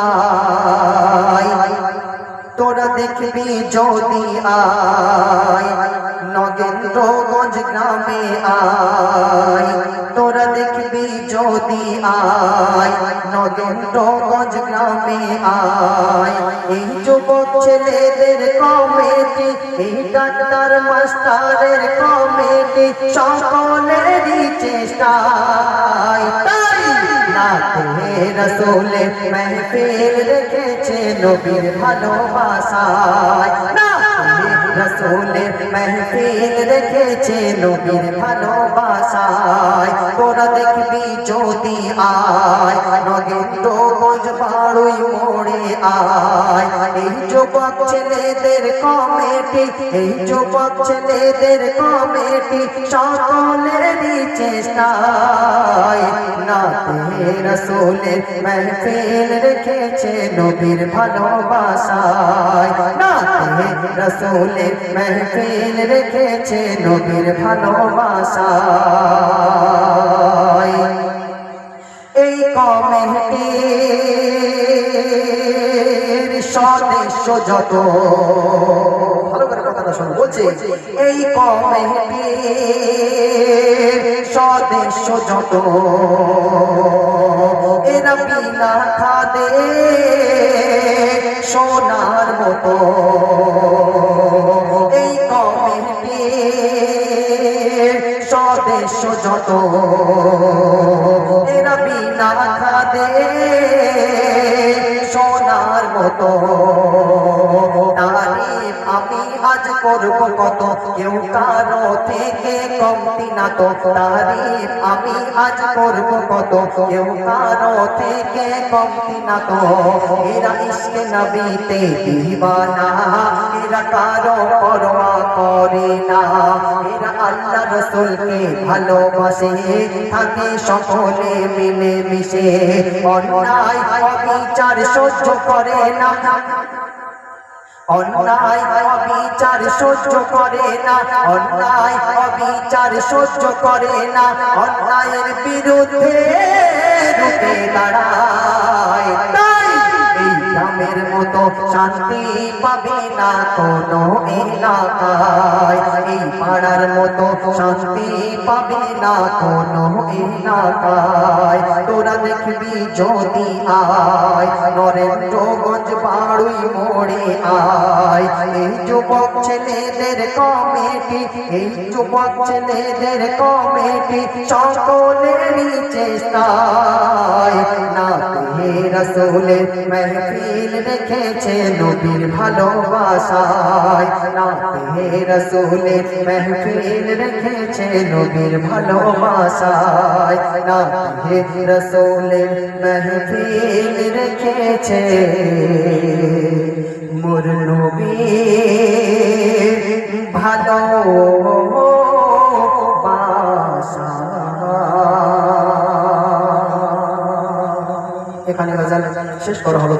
আয় তোরা দেখবি যদি আয় নগেন্দ্রগঞ্জ গ্রামে আয় তোরা দেখবি যদি আয় নগেন্দ্রগঞ্জ গ্রামে আয় এই যুবক ছেলেদের কমিটি এই ডাক্তার মাস্টারের কমিটি সকলেরই চেষ্টায় নাতে রসুলে महफिल রেখেছে নবীর ভালোবাসায় নাতে রসুলে महफिल রেখেছে নবীর ভালোবাসায় তোরা দেখবি যদি আয় নগেন্দ্রগঞ্জ বাড়ুই মোড়ে আয় এই যুবক ছেলেদের কমিটি এই যুবক ছেলেদের কমিটি সকলেরই চেষ্টায় নাতে রসুলে महफिल রেখেছে নবীর ভালোবাসায় নাতে রসুলে महफिल রেখেছে নবীর ভালোবাসায় এই কমিটির সদস্য যত ভালো করে কথাটা শোনো বলছি এই কমিটির সদস্য যত এরা বিনা খাদে সোনার মতো এই কমিটির সদস্য যত এরা বিনা খাদে সোনার মতো তারিফ আমি আজ করব কত কেউ কারো থেকে কমতি না তো তারিফ আমি আজ করব কত কেউ কারো থেকে কমতি না তো এরা ইশকে নবীতে দিওয়ানা এরা কারো পরোয়া করে না এরা আল্লাহ রাসূলকে ভালোবাসে থাকে সকলে মিলে মিশে অন্যায় অবিচার সহ্য করে না অন্যায় অবিচার সহ্য করে না অন্যায় অবিচার সহ্য করে না অন্যায়ের বিরুদ্ধে রুখে দাঁড়ায় এই গ্রামের মতো শান্তি পাবে না কোনো এলাকায় এই পাড়ার মতো শান্তি পাবে না কোনো এলাকায় তোরা দেখবি যদি আয় নরেন্দ্রগঞ্জ বাড়ুই মোড়ে আয় এই যুবক ছেলেদের কমিটি এই যুবক ছেলেদের কমিটি সকলেরই চেষ্টায় নাতে রসুলের महफिल রেখেছে নবীর ভালোবাসায় নাতে রসুলের महफिल রেখেছে নবীর ভালোবাসায় নাতে রসুলের महफिल রেখেছে মোর নবীর ভালোবাসা এখানে গজল শেষ করা হলো।